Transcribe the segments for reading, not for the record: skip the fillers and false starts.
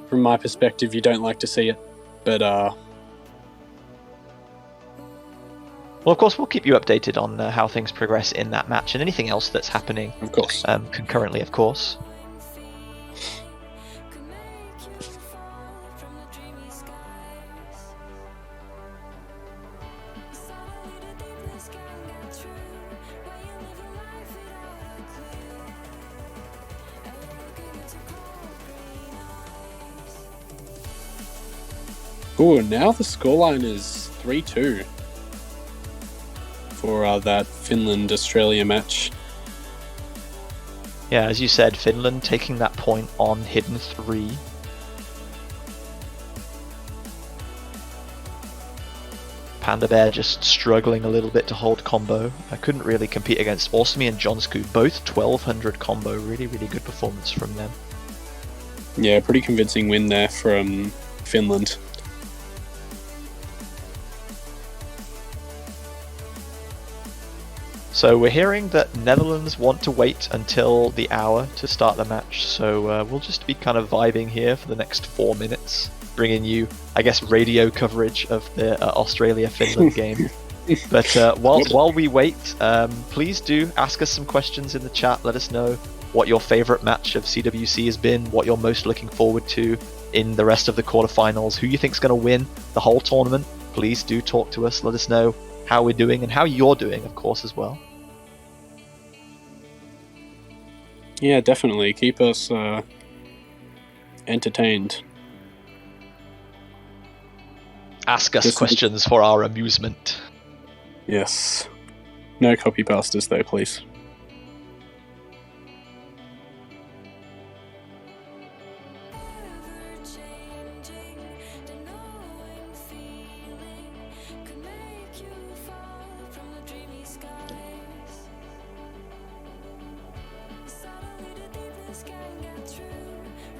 from my perspective, you don't like to see it. But well, of course, we'll keep you updated on how things progress in that match and anything else that's happening. Of course. Concurrently, of course. Ooh, now the scoreline is 3-2 for that Finland-Australia match. Yeah, as you said, Finland taking that point on Hidden 3. Panda Bear just struggling a little bit to hold combo. I couldn't really compete against Awesome and Jonsku, both 1200 combo. Really, really good performance from them. Yeah, pretty convincing win there from Finland. So we're hearing that Netherlands want to wait until the hour to start the match, so we'll just be kind of vibing here for the next 4 minutes, bringing you, I guess, radio coverage of the Australia-Finland game. But while we wait, please do ask us some questions in the chat. Let us know what your favourite match of CWC has been, what you're most looking forward to in the rest of the quarterfinals, who you think's going to win the whole tournament. Please do talk to us. Let us know how we're doing and how you're doing, of course, as well. Yeah, definitely. Keep us entertained. Ask us questions for our amusement. Yes. No copy pastas though, please.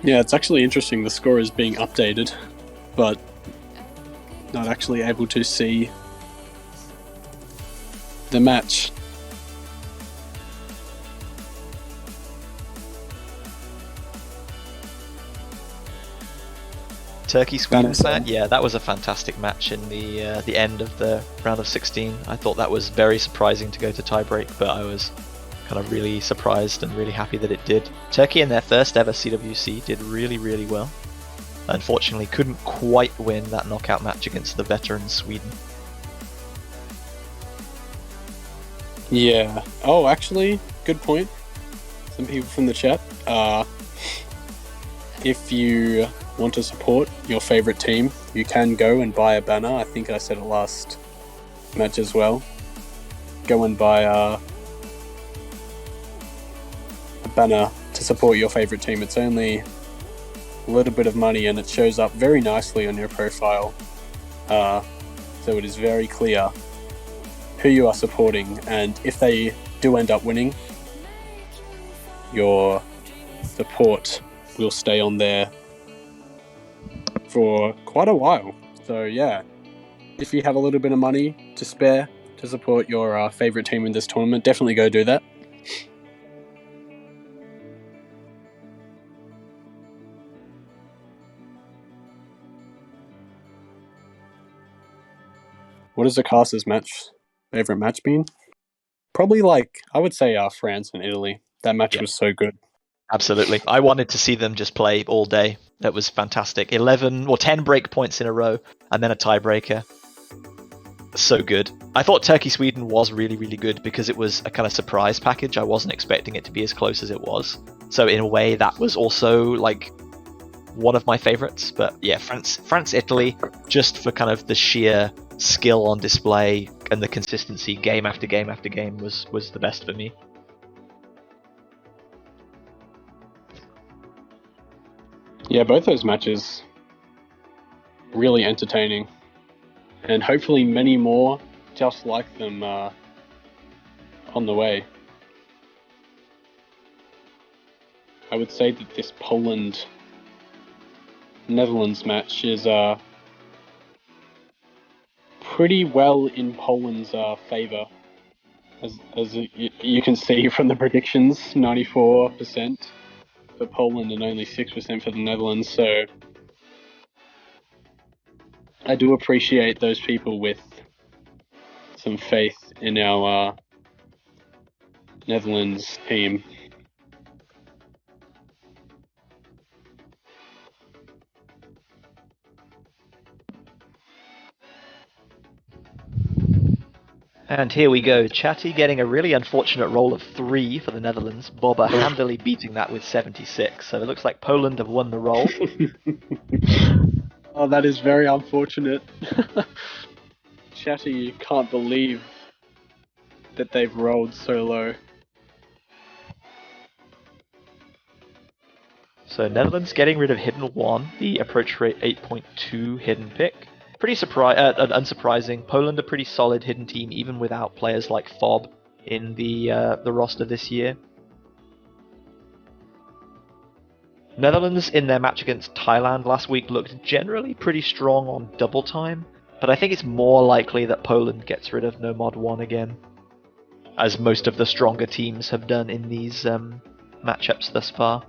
Yeah, it's actually interesting. The score is being updated, but not actually able to see the match. Turkey-Sweden, yeah, that was a fantastic match in the end of the round of 16. I thought that was very surprising to go to tiebreak, but I was kind of really surprised and really happy that it did. Turkey in their first ever CWC did really, really well. Unfortunately, couldn't quite win that knockout match against the veteran Sweden. Yeah. Oh, actually, good point. Some people from the chat. If you want to support your favorite team, you can go and buy a banner. I think I said it last match as well. Go and buy a banner to support your favorite team. It's only a little bit of money and it shows up very nicely on your profile. So it is very clear who you are supporting, and if they do end up winning, your support will stay on there for quite a while. So yeah, if you have a little bit of money to spare to support your favorite team in this tournament, definitely go do that. What is Akasa's favorite match been? Probably I would say France and Italy. That match was so good. Absolutely. I wanted to see them just play all day. That was fantastic. 10 break points in a row and then a tiebreaker. So good. I thought Turkey-Sweden was really, really good because it was a kind of surprise package. I wasn't expecting it to be as close as it was. So in a way, that was also one of my favorites. But yeah, France, Italy, just for kind of the sheer skill on display and the consistency game after game after game was the best for me. Yeah, both those matches really entertaining, and hopefully many more just like them on the way. I would say that this Poland-Netherlands match is pretty well in Poland's favour. As you can see from the predictions, 94% for Poland and only 6% for the Netherlands. So I do appreciate those people with some faith in our Netherlands team. And here we go, Chatty getting a really unfortunate roll of 3 for the Netherlands, Boba handily beating that with 76, so it looks like Poland have won the roll. Oh, that is very unfortunate. Chatty can't believe that they've rolled so low. So Netherlands getting rid of Hidden 1, the approach rate 8.2 hidden pick. Pretty unsurprising. Poland a pretty solid hidden team even without players like Fob in the roster this year. Netherlands in their match against Thailand last week looked generally pretty strong on double time, but I think it's more likely that Poland gets rid of Nomad 1 again, as most of the stronger teams have done in these matchups thus far.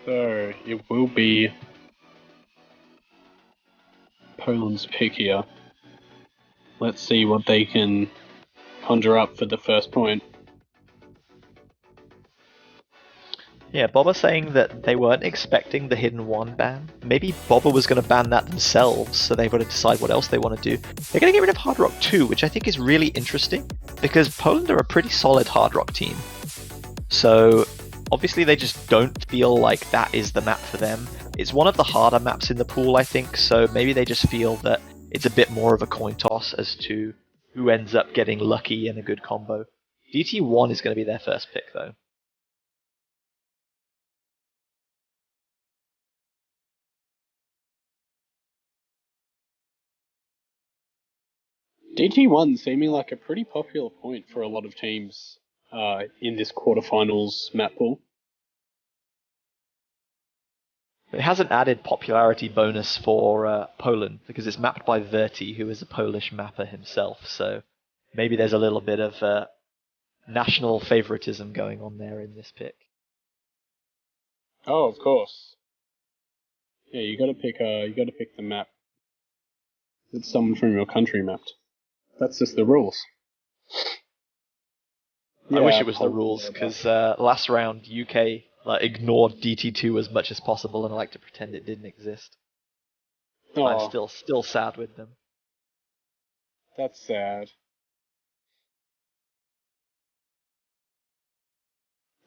So it will be Poland's pick here. Let's see what they can conjure up for the first point. Yeah, Boba saying that they weren't expecting the Hidden 1 ban. Maybe Boba was going to ban that themselves, so they've got to decide what else they want to do. They're going to get rid of Hard Rock 2, which I think is really interesting, because Poland are a pretty solid Hard Rock team. So obviously they just don't feel like that is the map for them. It's one of the harder maps in the pool, I think, so maybe they just feel that it's a bit more of a coin toss as to who ends up getting lucky in a good combo. DT1 is going to be their first pick, though. DT1 seeming like a pretty popular point for a lot of teams in this quarterfinals map pool. It has an added popularity bonus for Poland, because it's mapped by Verti, who is a Polish mapper himself, so maybe there's a little bit of national favoritism going on there in this pick. Oh, of course. Yeah, you gotta pick the map that someone from your country mapped. That's just the rules. I wish it was the rules, because last round UK ignored DT2 as much as possible, and I like to pretend it didn't exist. Oh, I'm still sad with them. That's sad.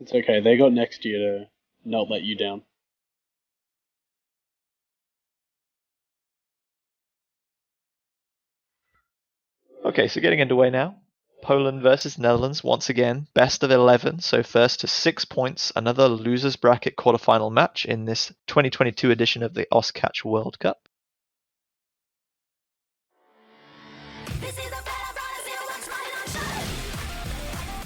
It's okay, they got next year to not let you down. Okay, so getting underway now. Poland versus Netherlands once again, best of 11, so first to 6 points, another losers bracket quarterfinal match in this 2022 edition of the Oscatch World Cup.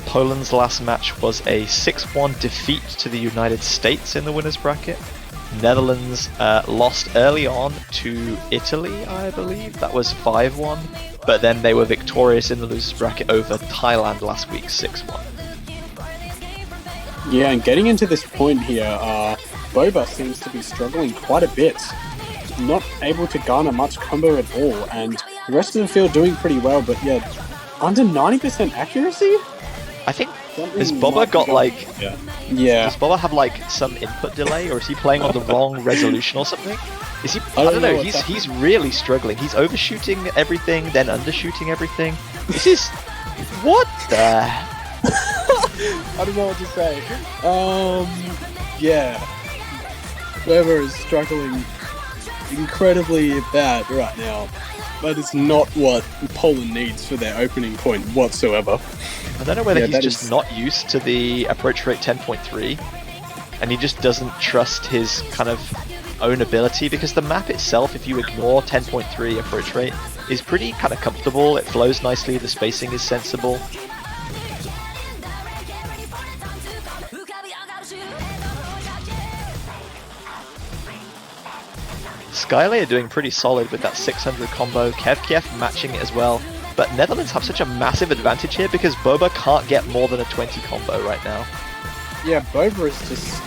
Poland's last match was a 6-1 defeat to the United States in the winners bracket. Netherlands lost early on to Italy, I believe. That was 5-1. But then they were victorious in the losers bracket over Thailand last week, 6-1. Yeah, and getting into this point here, Boba seems to be struggling quite a bit. Not able to garner much combo at all, and the rest of the field doing pretty well, but yeah, under 90% accuracy? I think, has Boba got Yeah. Does Boba have some input delay, or is he playing on the wrong resolution or something? Is he? I don't know. He's really struggling. He's overshooting everything, then undershooting everything. This is what the? I don't know what to say. Yeah. Weber is struggling incredibly bad right now. That is not what Poland needs for their opening point whatsoever. I don't know whether he's just not used to the approach rate 10.3, and he just doesn't trust his kind of own ability, because the map itself, if you ignore 10.3 approach rate, is pretty kind of comfortable. It flows nicely, the spacing is sensible. Skyle are doing pretty solid with that 600 combo, Kevkiev matching it as well. But Netherlands have such a massive advantage here because Boba can't get more than a 20 combo right now. Yeah, Boba is just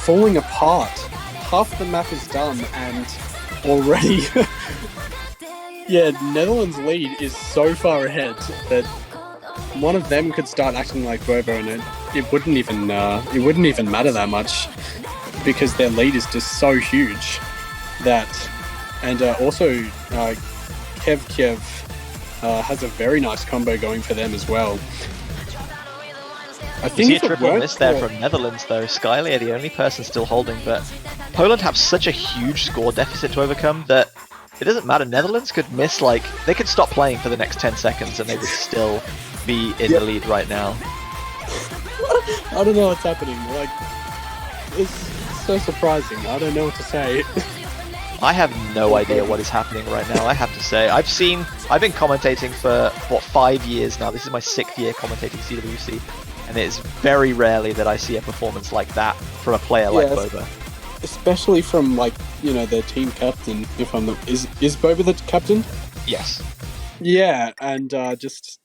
falling apart. Half the map is done, and already, yeah, Netherlands' lead is so far ahead that one of them could start acting like Boba, and it wouldn't even matter that much because their lead is just so huge that, and also Kiev has a very nice combo going for them as well. I You think see a if it triple weren't miss there for- from Netherlands though. Skyle are the only person still holding, but Poland have such a huge score deficit to overcome that it doesn't matter. Netherlands could miss, like, they could stop playing for the next 10 seconds and they would still be in the lead right now. I don't know what's happening. Like, it's so surprising. I don't know what to say. I have no idea what is happening right now, I have to say. I've been commentating for, 5 years now. This is my 6th year commentating CWC, and it is very rarely that I see a performance like that from a player like Boba. Especially from, like, you know, their team captain. If I'm not, is Boba the captain? Yes. Yeah, and just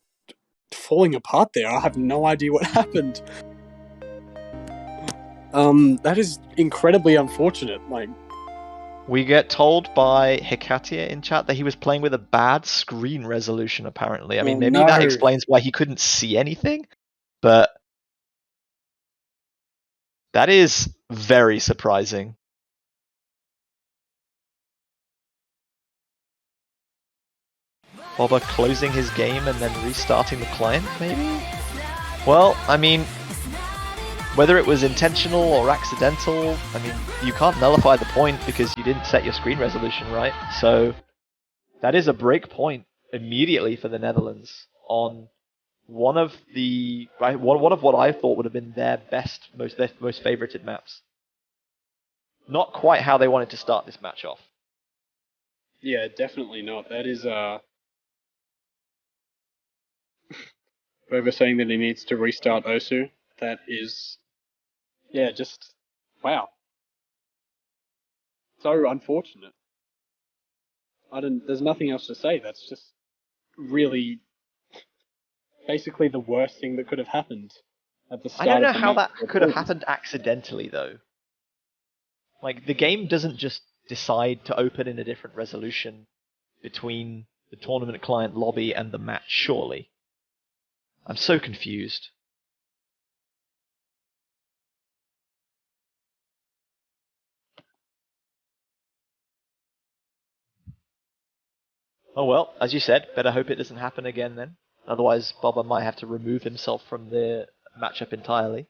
falling apart there. I have no idea what happened. That is incredibly unfortunate. Like, We get told by Hekatia in chat that he was playing with a bad screen resolution, apparently. I mean, maybe that explains why he couldn't see anything, but that is very surprising. Boba closing his game and then restarting the client, maybe? Well, I mean, whether it was intentional or accidental, I mean, you can't nullify the point because you didn't set your screen resolution right. So that is a break point immediately for the Netherlands on one of what I thought would have been their most favorited maps. Not quite how they wanted to start this match off. yeah, definitely not. That is Boba saying that he needs to restart Osu. That is, yeah, just wow. So unfortunate. There's nothing else to say. That's just really basically the worst thing that could have happened at the start. I don't know of the how match. that could have happened accidentally, though. Like, the game doesn't just decide to open in a different resolution between the tournament client lobby and the match, surely. I'm so confused. Oh well, as you said, better hope it doesn't happen again then. Otherwise, Boba might have to remove himself from the matchup entirely.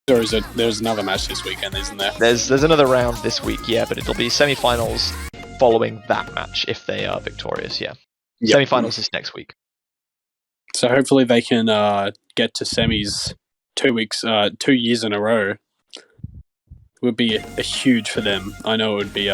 Or is it? There's another match this weekend, isn't there? There's another round this week, yeah, but it'll be semi-finals following that match if they are victorious. Yeah, Yep. Semi-finals is next week. So hopefully they can get to semis 2 years in a row. It would be a huge for them. I know it would be.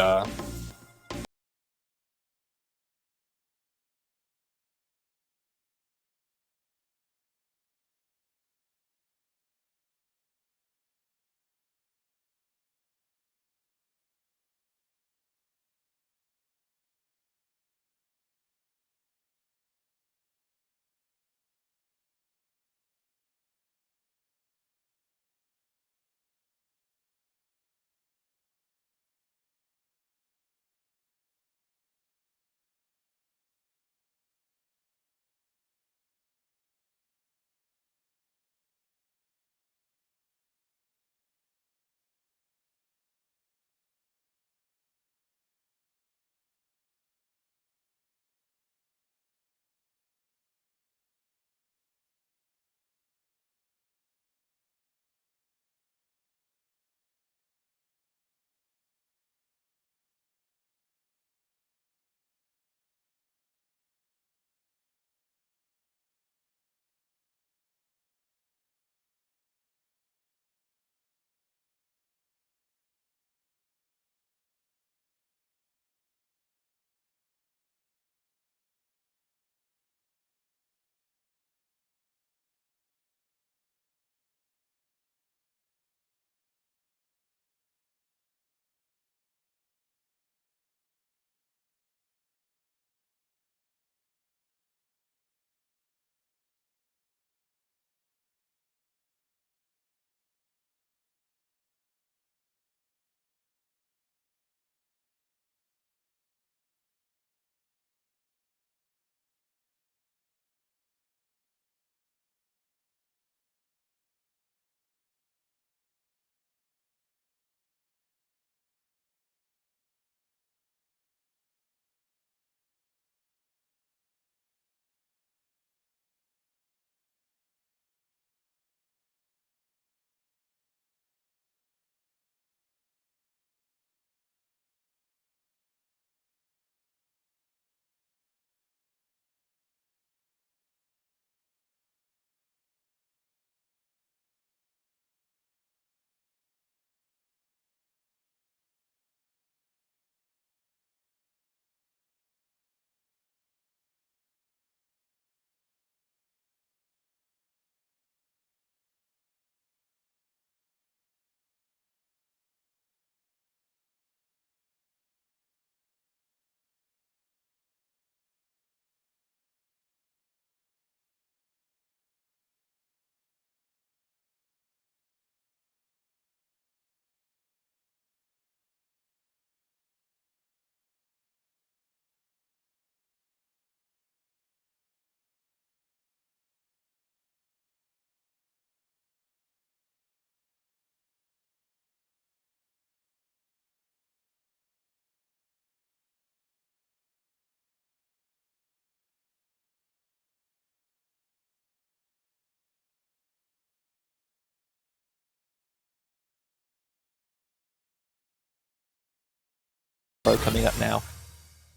Coming up now.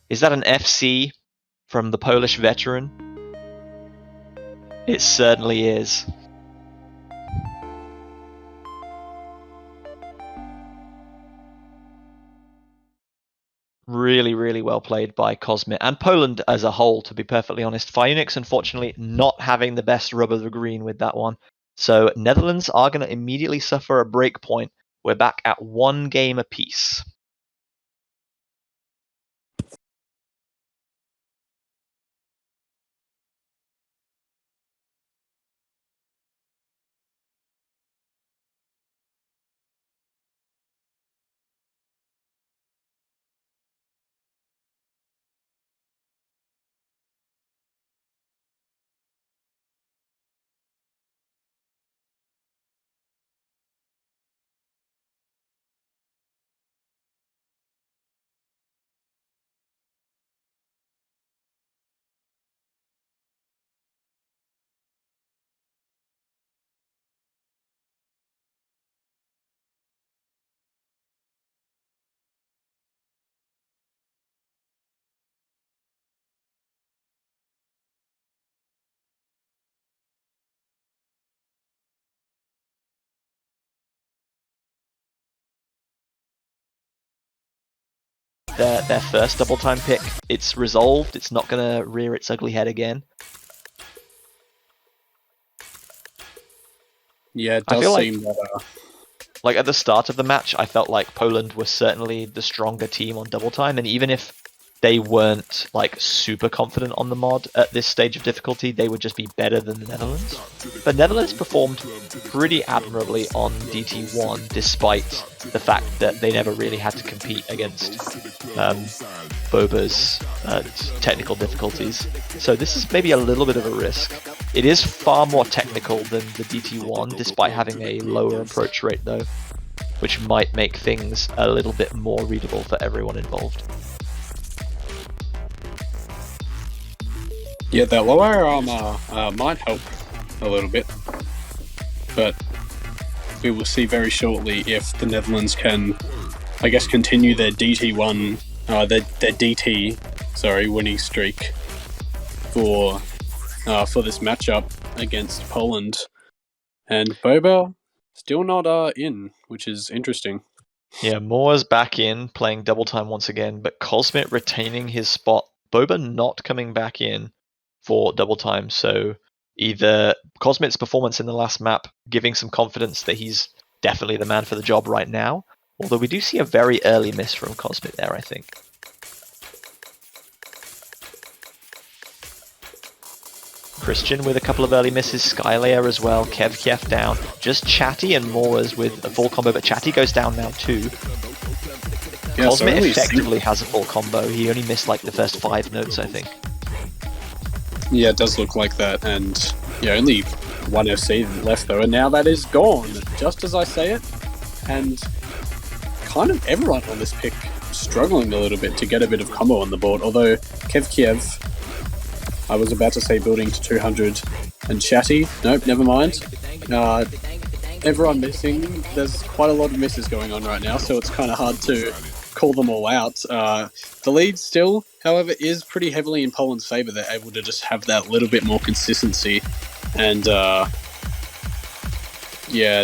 Is that an FC from the Polish veteran? It certainly is. Really, really well played by Cosmit and Poland as a whole, to be perfectly honest. Phoenix, unfortunately, not having the best rub of the green with that one. So Netherlands are going to immediately suffer a break point. We're back at 1 game apiece. their first double time pick. It's resolved. It's not going to rear its ugly head again. Yeah, it I does feel seem that. Like at the start of the match, I felt like Poland was certainly the stronger team on double time, and even if they weren't like super confident on the mod at this stage of difficulty, they would just be better than the Netherlands. But Netherlands performed pretty admirably on DT1, despite the fact that they never really had to compete against Boba's technical difficulties. So this is maybe a little bit of a risk. It is far more technical than the DT1, despite having a lower approach rate though, which might make things a little bit more readable for everyone involved. Yeah, that lower armor might help a little bit, but we will see very shortly if the Netherlands can, I guess, continue their DT1, their DT, winning streak for this matchup against Poland. And Boba still not in, which is interesting. Yeah, Moore's back in, playing double time once again, but Cosmit retaining his spot. Boba not coming back in for double time, so either Cosmit's performance in the last map giving some confidence that he's definitely the man for the job right now, although we do see a very early miss from Cosmit there, I think. Christian with a couple of early misses, Skylayer as well, Kiev down, just Chatty and Moras with a full combo, but Chatty goes down now too. Yeah, Cosmit effectively has a full combo, he only missed like the first 5 notes, I think. Yeah, it does look like that, and yeah, only one FC left though, and now that is gone, just as I say it, and kind of everyone on this pick struggling a little bit to get a bit of combo on the board, although Kiev, I was about to say building to 200, and Chatty, nope, never mind. Everyone missing, there's quite a lot of misses going on right now, so it's kind of hard to call them all out. The lead still, however, is pretty heavily in Poland's favour. They're able to just have that little bit more consistency, and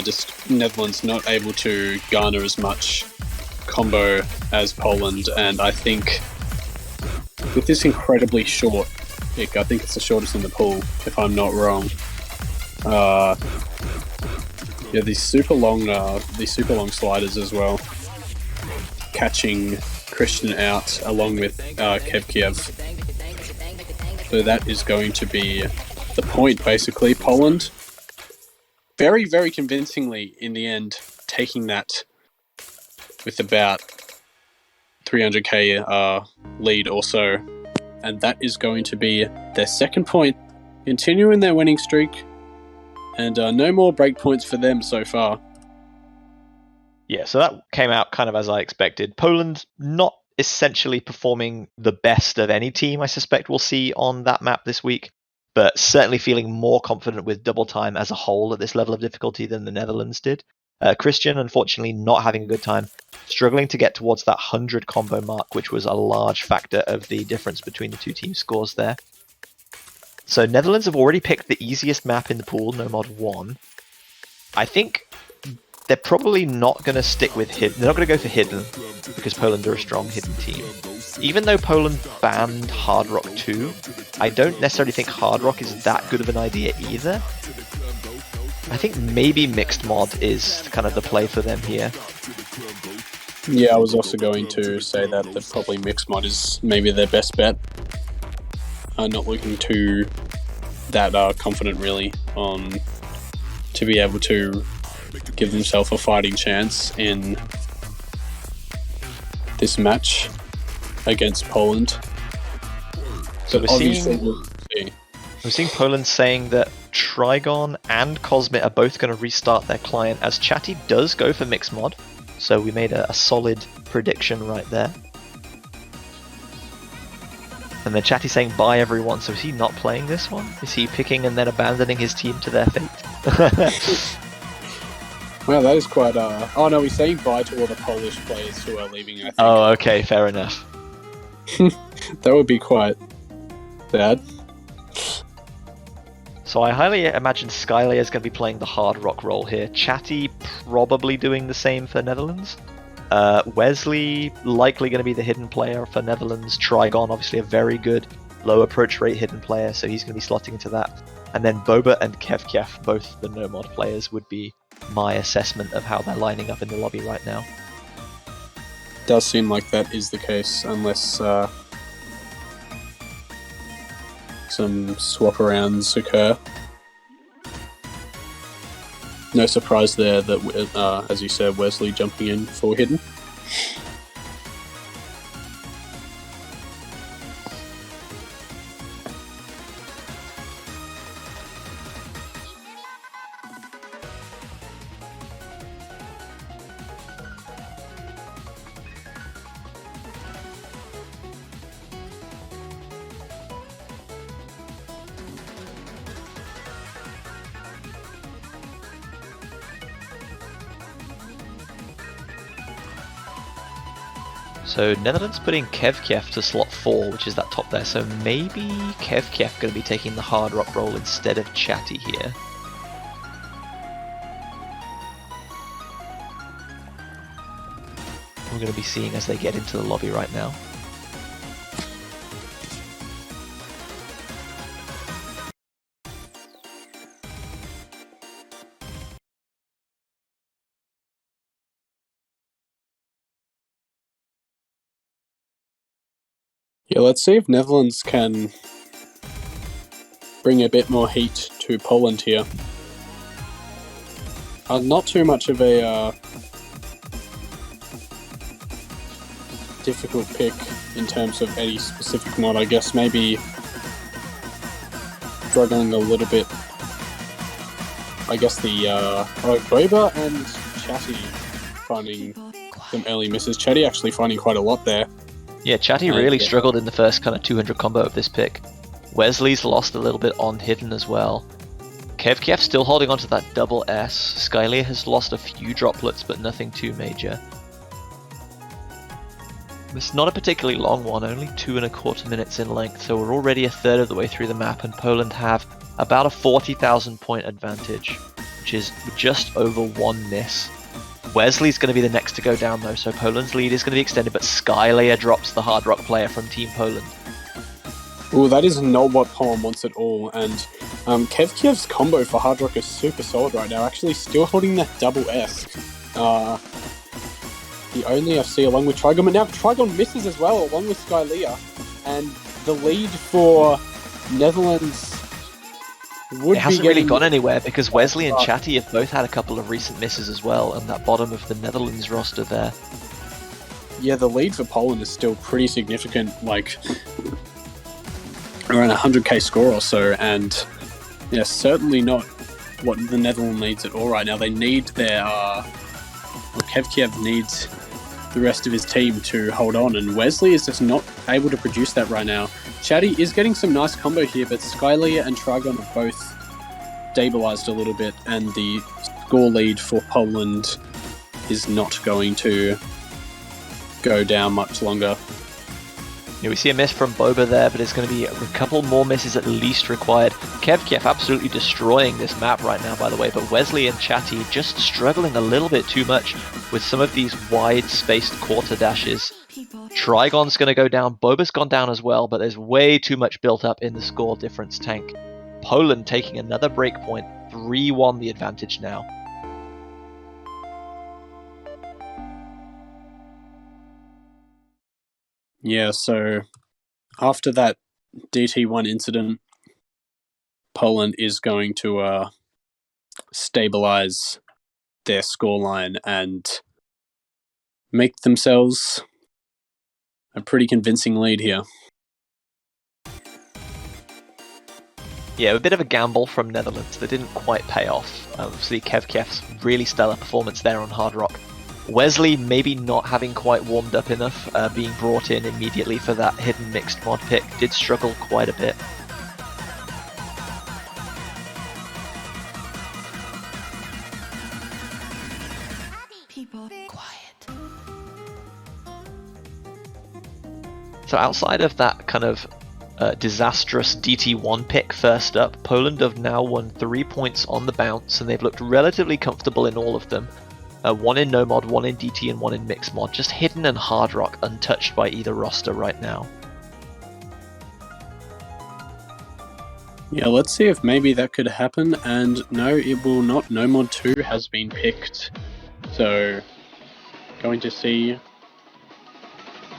just Netherlands not able to garner as much combo as Poland. And I think with this incredibly short pick, I think it's the shortest in the pool, if I'm not wrong. These super long sliders as well, catching Christian out along with Kiev. So that is going to be the point, basically. Poland, very, very convincingly in the end, taking that with about 300k lead or so. And that is going to be their second point, continuing their winning streak. And no more breakpoints for them so far. Yeah, so that came out kind of as I expected. Poland not essentially performing the best of any team I suspect we'll see on that map this week, but certainly feeling more confident with double time as a whole at this level of difficulty than the Netherlands did. Christian, unfortunately, not having a good time, struggling to get towards that 100 combo mark, which was a large factor of the difference between the two team scores there. So Netherlands have already picked the easiest map in the pool, No Mod 1. I think they're probably not going to stick with Hidden. They're not going to go for Hidden, because Poland are a strong Hidden team. Even though Poland banned Hard Rock 2, I don't necessarily think Hard Rock is that good of an idea either. I think maybe Mixed Mod is kind of the play for them here. Yeah, I was also going to say that probably Mixed Mod is maybe their best bet. Not looking too that confident really on to be able to give themselves a fighting chance in this match against Poland. So we're seeing Poland saying that Trigon and Cosmit are both going to restart their client, as Chatty does go for Mixed Mod. So we made a solid prediction right there. And then Chatty saying bye everyone, so is he not playing this one? Is he picking and then abandoning his team to their fate? Well, that is quite oh no, he's saying bye to all the Polish players who are leaving, I think. Oh, okay, fair enough. That would be quite bad. So I highly imagine Skylayer is going to be playing the hard rock role here. Chatty probably doing the same for Netherlands. Wesley likely going to be the hidden player for Netherlands. Trigon, obviously a very good low approach rate hidden player, so he's going to be slotting into that. And then Boba and Kevkef, both the no mod players, would be my assessment of how they're lining up in the lobby right now. Does seem like that is the case, unless some swap arounds occur. No surprise there that, as you said, Wesley jumping in for hidden. So Netherlands putting Kevkef to slot 4, which is that top there, so maybe Kevkef going to be taking the hard rock role instead of Chatty here. We're going to be seeing as they get into the lobby right now. Yeah, let's see if Netherlands can bring a bit more heat to Poland here. Not too much of a difficult pick in terms of any specific mod. I guess maybe struggling a little bit. I guess the Boba and Chatty finding some early misses. Chatty actually finding quite a lot there. Yeah, Chatty really struggled in the first kind of 200 combo of this pick. Wesley's lost a little bit on hidden as well. Kevkef still holding on to that double S. Skylia has lost a few droplets, but nothing too major. It's not a particularly long one, only 2.25 minutes in length, so we're already a third of the way through the map, and Poland have about a 40,000 point advantage, which is just over 1 miss. Wesley's going to be the next to go down though, so Poland's lead is going to be extended, but Skylayer drops the hard rock player from Team Poland. Well, that is not what Poland wants at all, and Kevkev's combo for hard rock is super solid right now, actually still holding that double S. The only FC along with Trigon, but now Trigon misses as well along with Skylia, and the lead for Netherlands it hasn't really gone anywhere because Wesley and Chatty have both had a couple of recent misses as well, and that bottom of the Netherlands roster there. Yeah, the lead for Poland is still pretty significant, like around 100k score or so, and yeah, certainly not what the Netherlands needs at all right now. They need their Kevkiev needs the rest of his team to hold on, and Wesley is just not able to produce that right now. Chatty is getting some nice combo here, but Skylia and Trigon are both stabilized a little bit, and the score lead for Poland is not going to go down much longer. Yeah, we see a miss from Boba there, but it's going to be a couple more misses at least required. Kevkiev absolutely destroying this map right now, by the way, but Wesley and Chatty just struggling a little bit too much with some of these wide-spaced quarter dashes. Trigon's going to go down, Boba's gone down as well, but there's way too much built up in the score difference tank. Poland taking another breakpoint, 3-1 the advantage now. Yeah, so after that DT1 incident, Poland is going to stabilize their scoreline and make themselves a pretty convincing lead here. Yeah, a bit of a gamble from Netherlands that didn't quite pay off. Obviously, Kevkiev's really stellar performance there on hard rock. Wesley maybe not having quite warmed up enough, being brought in immediately for that hidden mixed mod pick, did struggle quite a bit. People, quiet. So outside of that kind of disastrous DT1 pick first up, Poland have now won 3 points on the bounce, and they've looked relatively comfortable in all of them. One in no mod, one in DT, and one in mixed mod. Just hidden and hard rock, untouched by either roster right now. Yeah, let's see if maybe that could happen. And no, it will not. No mod 2 has been picked. So, going to see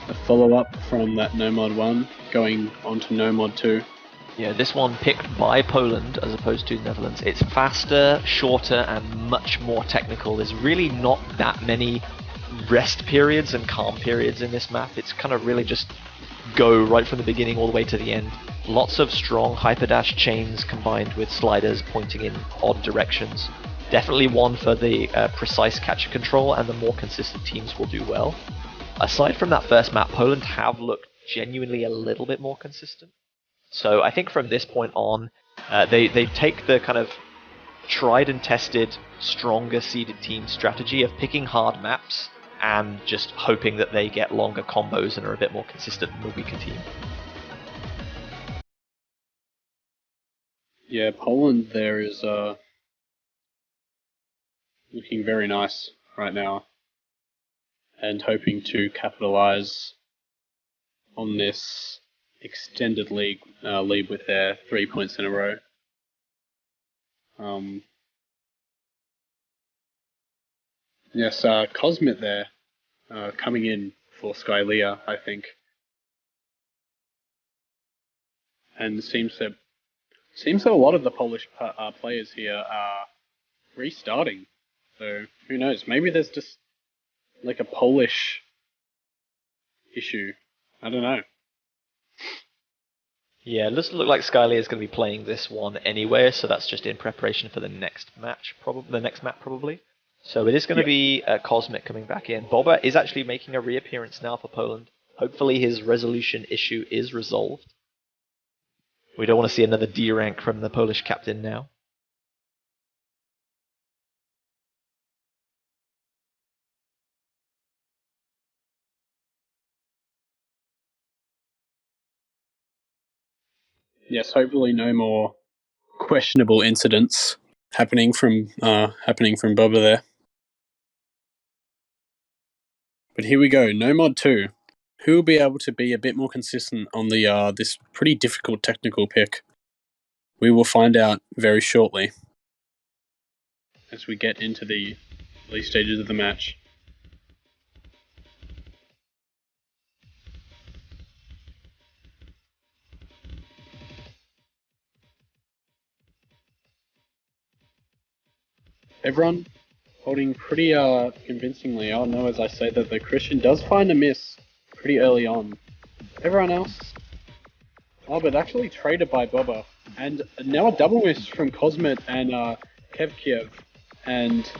a follow-up from that no mod 1 going on to no mod 2. Yeah, this one picked by Poland as opposed to Netherlands. It's faster, shorter, and much more technical. There's really not that many rest periods and calm periods in this map. It's kind of really just go right from the beginning all the way to the end. Lots of strong hyperdash chains combined with sliders pointing in odd directions. Definitely one for the precise catcher control, and the more consistent teams will do well. Aside from that first map, Poland have looked genuinely a little bit more consistent. So I think from this point on, they take the kind of tried and tested, stronger seeded team strategy of picking hard maps and just hoping that they get longer combos and are a bit more consistent than the weaker team. Yeah, Poland there is looking very nice right now, and hoping to capitalize on this extended lead with their 3 points in a row. Yes, Cosmit there coming in for Skylia, I think, and seems that a lot of the Polish players here are restarting. So who knows? Maybe there's just like a Polish issue. I don't know. Yeah, it doesn't look like Skylia is going to be playing this one anyway, so that's just in preparation for the next match, probably. So it is going to be Cosmic coming back in. Boba is actually making a reappearance now for Poland. Hopefully his resolution issue is resolved. We don't want to see another D rank from the Polish captain now. Yes, hopefully no more questionable incidents happening from Boba there. But here we go, no mod 2. Who will be able to be a bit more consistent on the this pretty difficult technical pick? We will find out very shortly as we get into the early stages of the match. Everyone holding pretty convincingly. Oh no, as I say that the Christian does find a miss pretty early on. Everyone else, but actually traded by Boba. And now a double miss from Cosmit and Kevkiev. And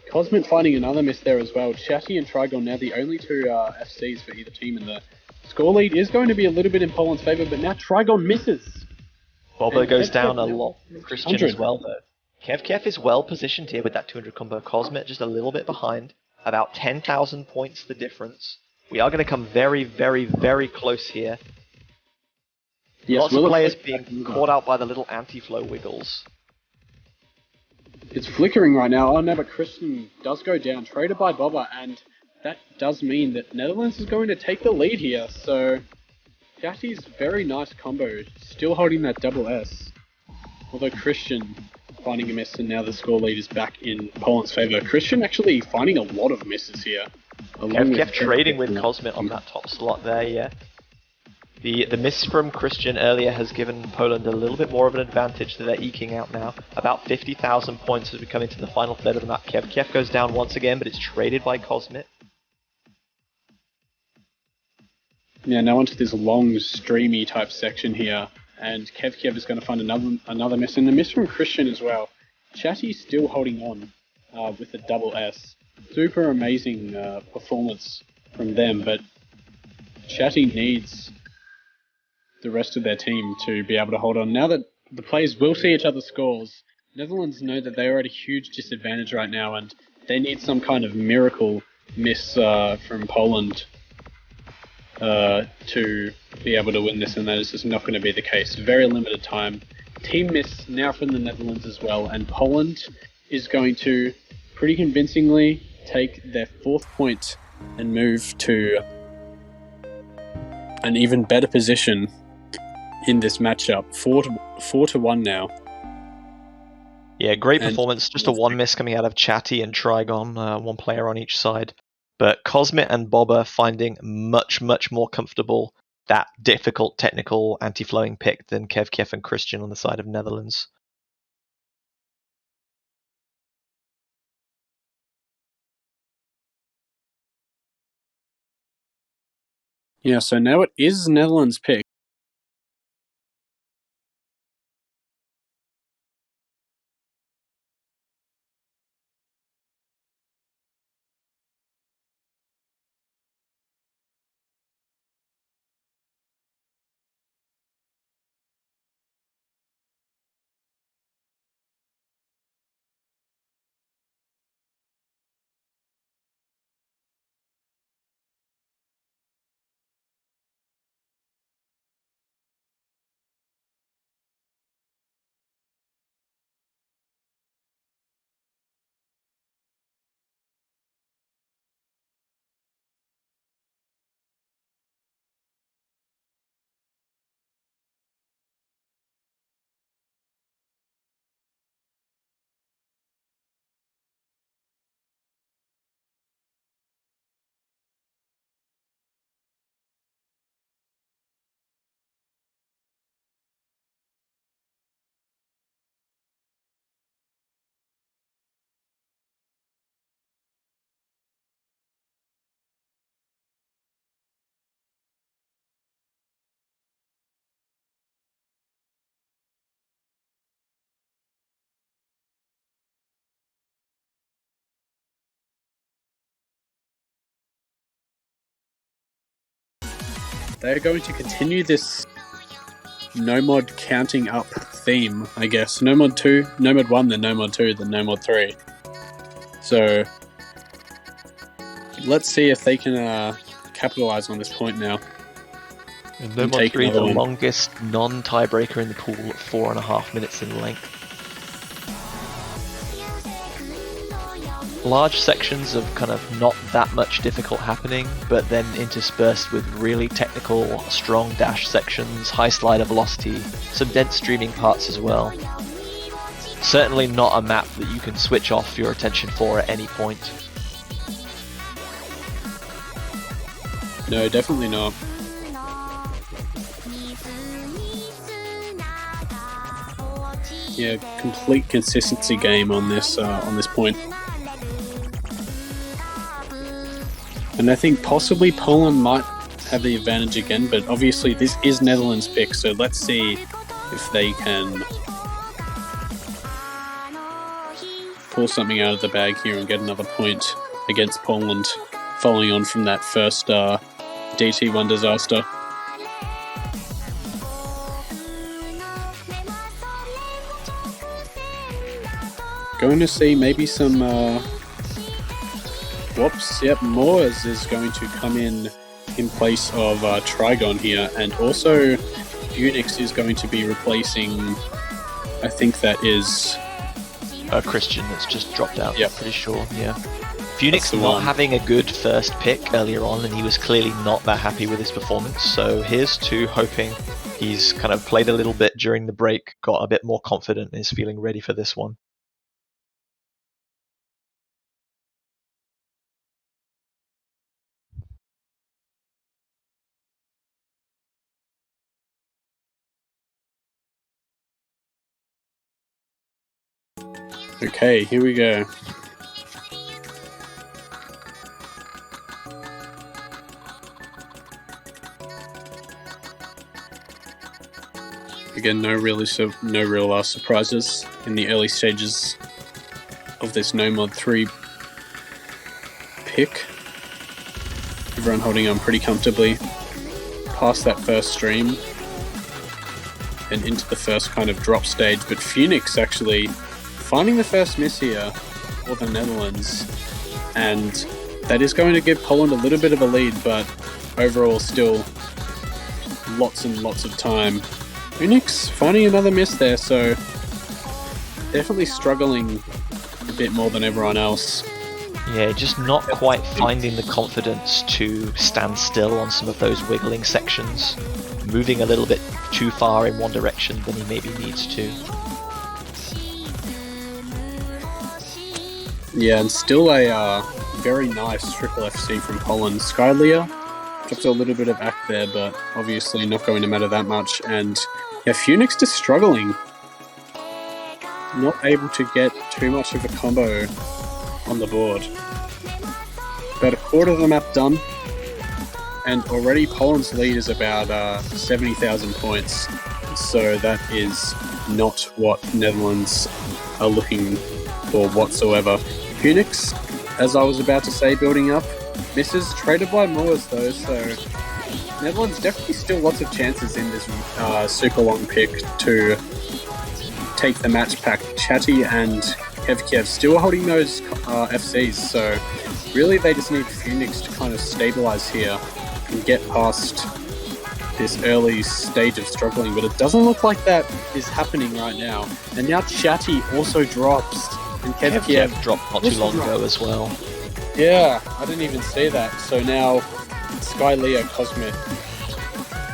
Cosmit finding another miss there as well. Chatty and Trigon now the only two FCs for either team, and the score lead is going to be a little bit in Poland's favour, but now Trigon misses. Boba goes down a lot. Christian as well, though. Kevkiev is well positioned here with that 200 combo. Cosmit just a little bit behind. About 10,000 points the difference. We are going to come very, very, very close here. Yes, lots of players being caught out by the little anti-flow wiggles. It's flickering right now. Oh no, but Christian does go down. Traded by Boba, and that does mean that Netherlands is going to take the lead here. So, Chatty's very nice combo, still holding that double S. Although Christian finding a miss, and now the score lead is back in Poland's favour. Christian actually finding a lot of misses here. Kevkiev trading with Cosmit on that top slot there, yeah. The miss from Christian earlier has given Poland a little bit more of an advantage that they're eking out now. About 50,000 points as we come into the final third of the map. Kevkiev goes down once again, but it's traded by Cosmit. Yeah, now onto this long, streamy type section here. And Kevkiev is going to find another miss, and a miss from Christian as well. Chatty's still holding on with the double S. Super amazing performance from them, but Chatty needs the rest of their team to be able to hold on. Now that the players will see each other's scores, Netherlands know that they are at a huge disadvantage right now, and they need some kind of miracle miss from Poland to be able to win this, and that is just not going to be the case. Very limited time. Team miss now from the Netherlands as well, and Poland is going to pretty convincingly take their 4th point and move to an even better position in this matchup. 4-1 now. Yeah, great And- performance. Just a 1 miss coming out of Chatty and Trigon, 1 player on each side. But Cosmit and Bobber finding much, much more comfortable that difficult technical anti-flowing pick than Kev and Christian on the side of Netherlands. Yeah, so now it is Netherlands' pick. They're going to continue this no-mod counting up theme, I guess. No-mod 2, no-mod 1, then no-mod 2, then no-mod 3. So, let's see if they can capitalize on this point now. And No Mod take 3, the another one. longest non-tiebreaker in the pool at 4.5 minutes in length. Large sections of kind of not that much difficult happening, but then interspersed with really technical, strong dash sections, high slider velocity, some dense streaming parts as well. Certainly not a map that you can switch off your attention for at any point. No, definitely not. Yeah, complete consistency game on this point. And I think possibly Poland might have the advantage again, but obviously this is Netherlands' pick, so let's see if they can pull something out of the bag here and get another point against Poland, following on from that first DT1 disaster. Going to see maybe some whoops, yep, Moors is going to come in place of Trigon here, and also Unix is going to be replacing, I think that is Christian that's just dropped out. Yep. Pretty sure. Yeah. That's Phoenix the not one. having a good first pick earlier on, and he was clearly not that happy with his performance. So here's to hoping he's kind of played a little bit during the break, got a bit more confident, and is feeling ready for this one. Okay, here we go. Again, no real surprises in the early stages of this No Mod 3 pick. Everyone holding on pretty comfortably past that first stream and into the first kind of drop stage, but Phoenix actually finding the first miss here for the Netherlands, and that is going to give Poland a little bit of a lead, but overall still lots and lots of time. Unix finding another miss there, so definitely struggling a bit more than everyone else. Yeah, just not quite finding the confidence to stand still on some of those wiggling sections, moving a little bit too far in one direction than he maybe needs to. Yeah, and still a very nice triple FC from Poland. Skylia drops a little bit of act there, but obviously not going to matter that much. And yeah, Phoenix just struggling. Not able to get too much of a combo on the board. About a quarter of the map done, and already Poland's lead is about 70,000 points. So that is not what Netherlands are looking for whatsoever. Phoenix, as I was about to say, building up, misses, traded by Moors though, so Netherlands definitely still lots of chances in this super long pick to take the match pack. Chatty and Kevkiev still holding those FCs, so really they just need Phoenix to kind of stabilize here and get past this early stage of struggling, but it doesn't look like that is happening right now. And now Chatty also drops, and Kevkiev dropped not too long ago as well. Yeah, I didn't even see that. So now Skylia, Cosmic.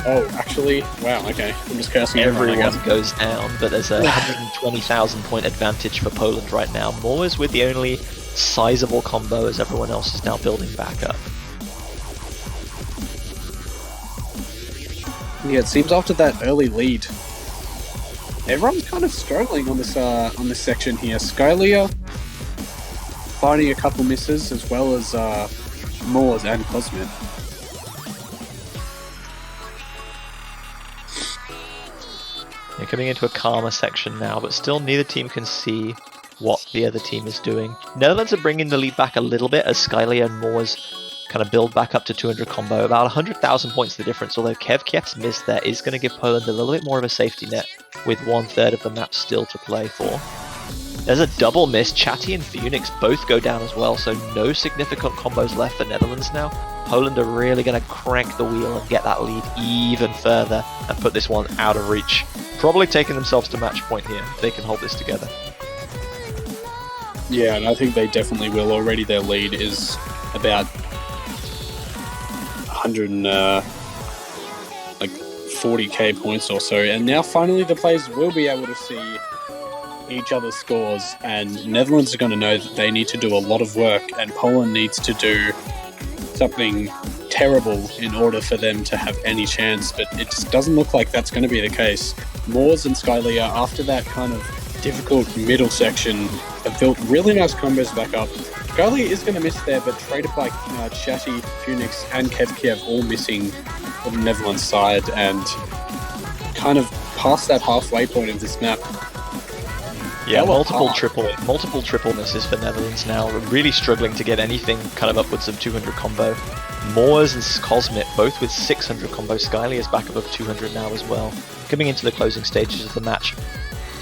Oh, actually, wow, okay. I'm just cursing Everyone goes down, but there's a 120,000 point advantage for Poland right now. Moors with the only sizable combo as everyone else is now building back up. Yeah, it seems after that early lead, everyone's kind of struggling on this section here. Skylia finding a couple misses, as well as Moors and Cosmic. They're coming into a calmer section now, but still neither team can see what the other team is doing. Netherlands are bringing the lead back a little bit as Skylia and Moors kind of build back up to 200 combo. About 100,000 points the difference, although Kevkiev's miss there is going to give Poland a little bit more of a safety net with 1/3 of the map still to play for. There's a double miss. Chatty and Phoenix both go down as well, so no significant combos left for Netherlands now. Poland are really going to crank the wheel and get that lead even further and put this one out of reach. Probably taking themselves to match point here if they can hold this together. Yeah, and I think they definitely will. Already their lead is about 40k points or so, and now finally the players will be able to see each other's scores, and Netherlands are going to know that they need to do a lot of work, and Poland needs to do something terrible in order for them to have any chance, but it just doesn't look like that's going to be the case. Moors and Skylia, after that kind of difficult middle section, have built really nice combos back up. Skylia is going to miss there, but traded by Chatty, Phoenix, and Kevkiev all missing on the Netherlands side, and kind of past that halfway point of this map. Yeah, multiple triple misses for Netherlands now. We're really struggling to get anything kind of upwards of 200 combo. Moors and Cosmic both with 600 combo. Skylia is back above 200 now as well. Coming into the closing stages of the match,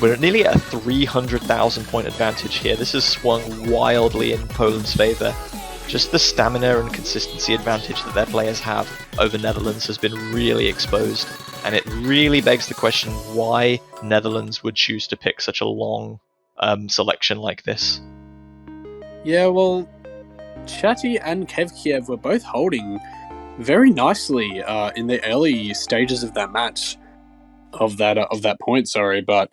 we're nearly at a 300,000 point advantage here. This has swung wildly in Poland's favour. Just the stamina and consistency advantage that their players have over Netherlands has been really exposed, and it really begs the question why Netherlands would choose to pick such a long selection like this. Yeah, well, Chatty and Kevkiev were both holding very nicely in the early stages of that match, of that point, sorry, but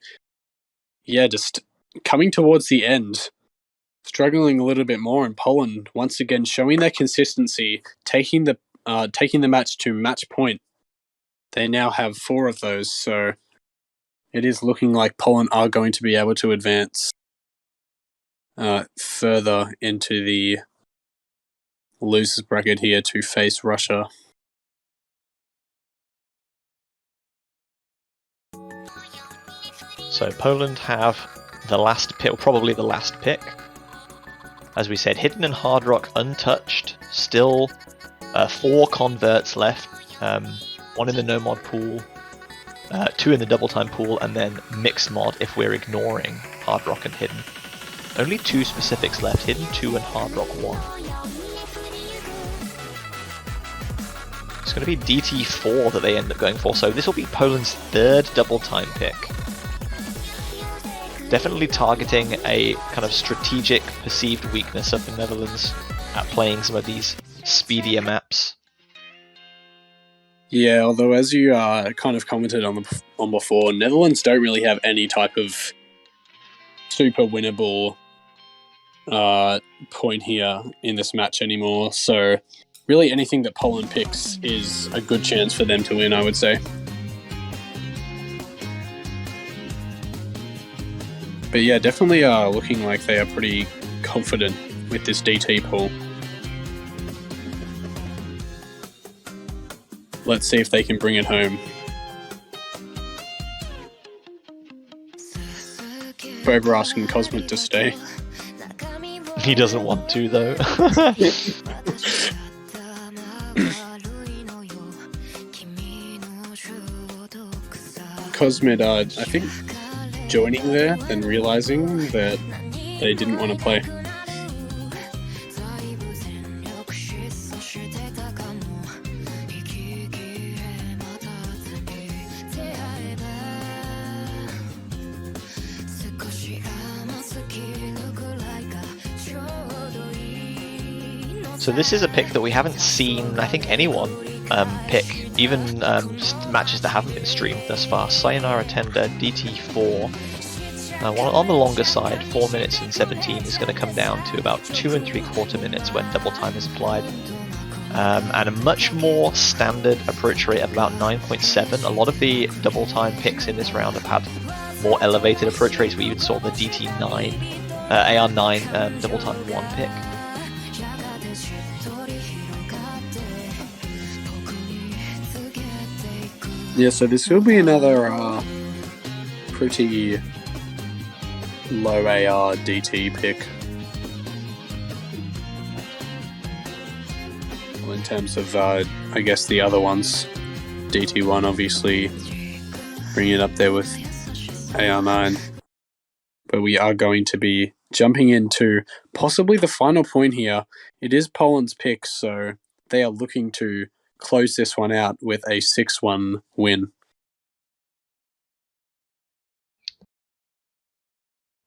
yeah, just coming towards the end, struggling a little bit more, and Poland once again showing their consistency, taking the match to match point. They now have 4 of those, so it is looking like Poland are going to be able to advance further into the losers bracket here to face Russia. So Poland have the last pick, or probably the last pick. As we said, Hidden and Hard Rock untouched. Still 4 converts left. 1 in the no mod pool, 2 in the double time pool, and then mixed mod if we're ignoring Hard Rock and Hidden. Only 2 specifics left, Hidden 2 and Hard Rock 1. It's going to be DT4 that they end up going for, so this will be Poland's 3rd double time pick. definitely targeting a kind of strategic perceived weakness of the Netherlands at playing some of these speedier maps. Yeah, although as you kind of commented on before, Netherlands don't really have any type of super winnable point here in this match anymore. So really anything that Poland picks is a good chance for them to win, I would say. But yeah, definitely looking like they are pretty confident with this DT pool. Let's see if they can bring it home. Boba asking Cosmic to stay. He doesn't want to, though. Cosmid, I think, joining there and realizing that they didn't want to play. So this is a pick that we haven't seen, I think, anyone pick, even matches that haven't been streamed thus far. Sayonara Tender DT4. On the longer side, 4 minutes and 17 is going to come down to about 2 3/4 minutes when double time is applied. And a much more standard approach rate of about 9.7. A lot of the double time picks in this round have had more elevated approach rates. We even saw the DT9, AR9 double time 1 pick. Yeah, so this will be another pretty low AR DT pick. Well, in terms of, I guess, the other ones, DT1 obviously bringing it up there with AR9. But we are going to be jumping into possibly the final point here. It is Poland's pick, so they are looking to close this one out with a 6-1 win.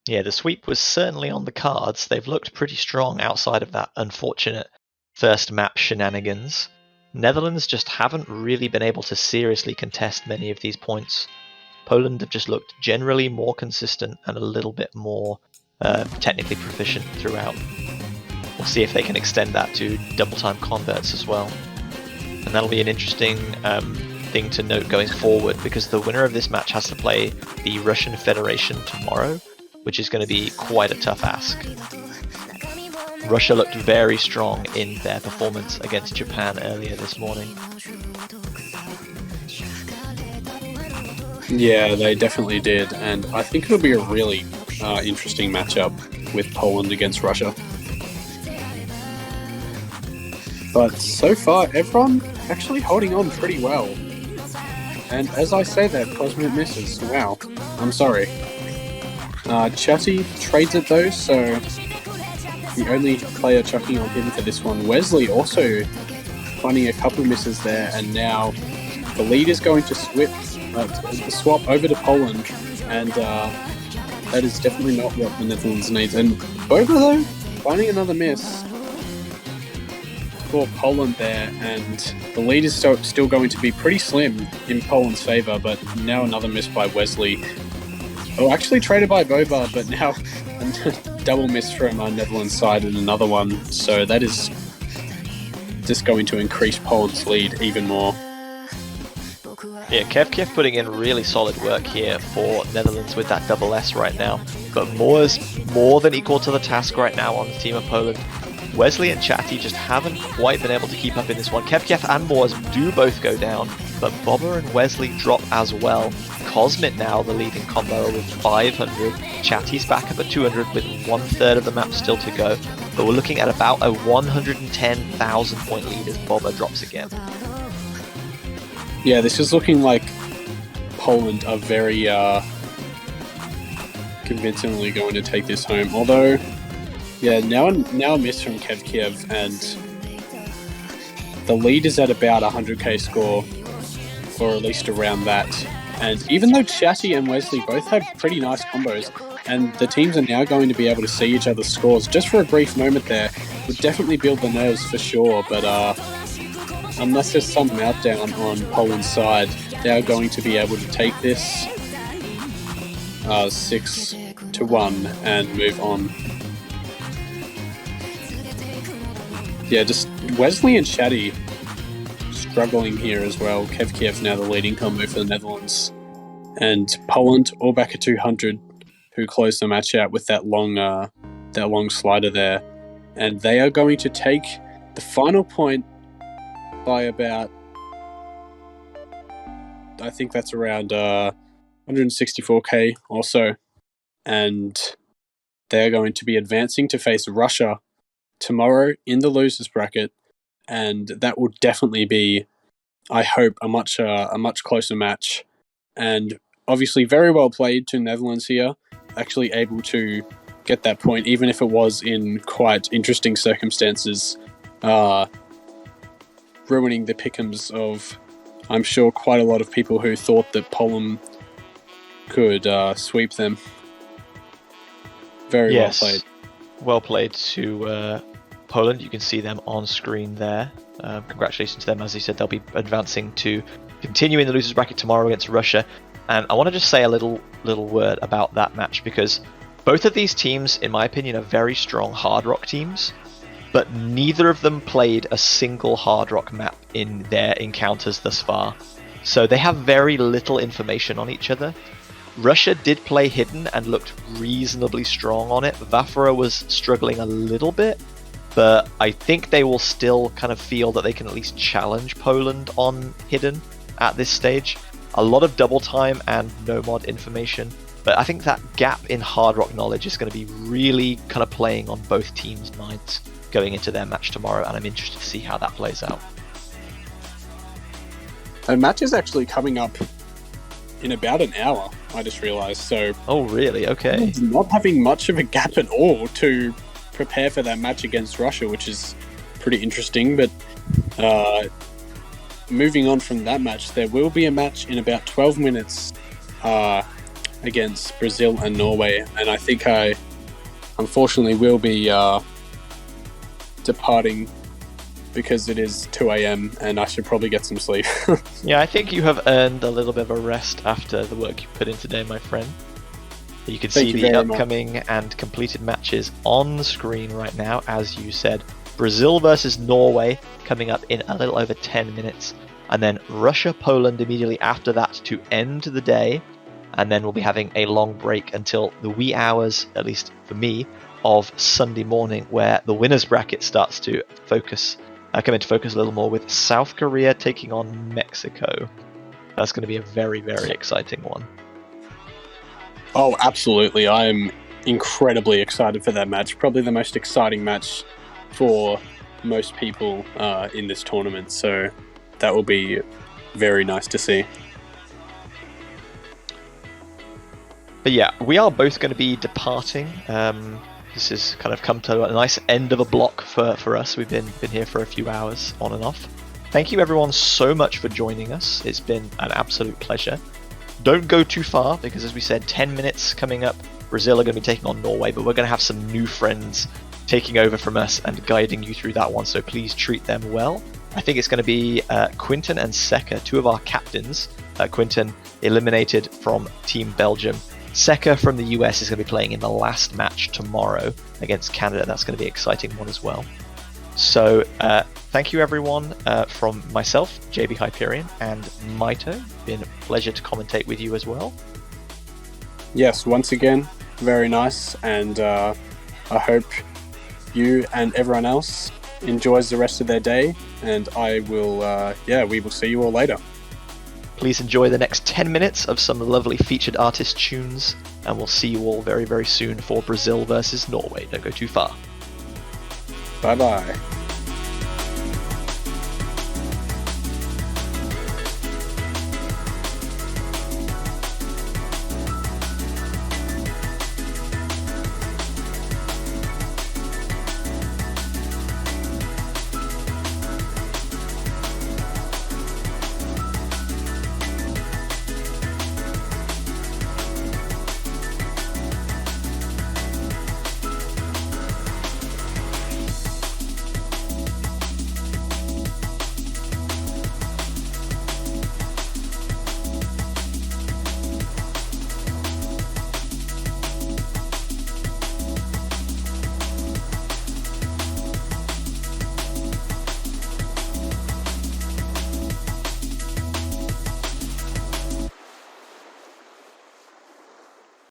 Yeah, the sweep was certainly on the cards. They've looked pretty strong outside of that unfortunate first map shenanigans. Netherlands just haven't really been able to seriously contest many of these points. Poland have just looked generally more consistent and a little bit more technically proficient throughout. We'll see if they can extend that to double time converts as well. And that'll be an interesting thing to note going forward, because the winner of this match has to play the Russian Federation tomorrow, which is going to be quite a tough ask. Russia looked very strong in their performance against Japan earlier this morning. Yeah, they definitely did, and I think it'll be a really interesting matchup with Poland against Russia. But so far, everyone actually holding on pretty well. And as I say that, Cosmic misses. Wow. I'm sorry. Chatty trades it though, so the only player chucking on him for this one. Wesley also finding a couple misses there, and now the lead is going to swap over to Poland, and that is definitely not what the Netherlands needs. And Boba though, finding another miss for Poland there, and the lead is still going to be pretty slim in Poland's favour, but now another miss by Wesley. Oh, actually traded by Boba, but now a double miss from our Netherlands side and another one, so that is just going to increase Poland's lead even more. Yeah, Kevkiev putting in really solid work here for Netherlands with that double S right now, but Moore's more than equal to the task right now on the team of Poland. Wesley and Chatty just haven't quite been able to keep up in this one. Kevkiev and Moors do both go down, but Boba and Wesley drop as well. Cosmit now the leading combo with 500. Chatty's back up at 200 with 1/3 of the map still to go. But we're looking at about a 110,000 point lead as Boba drops again. Yeah, this is looking like Poland are very convincingly going to take this home. Although, yeah, now a miss from Kevkiev, and the lead is at about 100k score, or at least around that. And even though Chatty and Wesley both have pretty nice combos, and the teams are now going to be able to see each other's scores just for a brief moment there, would definitely build the nerves for sure. But unless there's some meltdown on Poland's side, they are going to be able to take this 6-1 and move on. Yeah, just Wesley and Chatty struggling here as well. Kevkiev now the leading combo for the Netherlands. And Poland all back at 200, who closed the match out with that long slider there. And they are going to take the final point by about, I think that's around 164k or so. And they're going to be advancing to face Russia tomorrow in the losers bracket, and that will definitely be, I hope, a much closer match. And obviously very well played to Netherlands here, actually able to get that point, even if it was in quite interesting circumstances, ruining the pick'ems of, I'm sure, quite a lot of people who thought that Poland could sweep them. Very well played. Well played to Poland. You can see them on screen there. Congratulations to them. As you said, they'll be advancing to continue in the losers bracket tomorrow against Russia. And I want to just say a little word about that match, because both of these teams, in my opinion, are very strong hard rock teams, but neither of them played a single hard rock map in their encounters thus far. So they have very little information on each other. Russia did play hidden and looked reasonably strong on it. Vafra was struggling a little bit, but I think they will still kind of feel that they can at least challenge Poland on hidden at this stage. A lot of double time and no mod information, but I think that gap in hard rock knowledge is going to be really kind of playing on both teams' minds going into their match tomorrow, and I'm interested to see how that plays out. The match is actually coming up in about an hour, I just realised. So, oh really? Okay. Not having much of a gap at all to prepare for that match against Russia, which is pretty interesting. But moving on from that match, there will be a match in about 12 minutes against Brazil and Norway, and I think I unfortunately will be departing because it is 2 a.m. and I should probably get some sleep. Yeah, I think you have earned a little bit of a rest after the work you put in today, my friend. You can see the upcoming and completed matches on the screen right now. As you said, Brazil versus Norway coming up in a little over 10 minutes. And then Russia-Poland immediately after that to end the day. And then we'll be having a long break until the wee hours, at least for me, of Sunday morning, where the winners bracket starts to come into focus a little more, with South Korea taking on Mexico. That's going to be a very, very exciting one. Oh, absolutely. I'm incredibly excited for that match. Probably the most exciting match for most people in this tournament. So that will be very nice to see. But yeah, we are both going to be departing. This has kind of come to a nice end of a block for us. We've been here for a few hours on and off. Thank you everyone so much for joining us. It's been an absolute pleasure. Don't go too far, because as we said, 10 minutes coming up, Brazil are going to be taking on Norway, but we're going to have some new friends taking over from us and guiding you through that one, so please treat them well. I think it's going to be Quinten and Seka, two of our captains. Quinten eliminated from Team Belgium. Seka from the US is going to be playing in the last match tomorrow against Canada. That's going to be an exciting one as well. So thank you everyone from myself, JB Hyperion, and Maito. Been a pleasure to commentate with you as well. Yes, once again, very nice, and I hope you and everyone else enjoys the rest of their day, and I will, we will see you all later. Please enjoy the next 10 minutes of some lovely featured artist tunes, and we'll see you all very, very soon for Brazil versus Norway. Don't go too far. Bye-bye.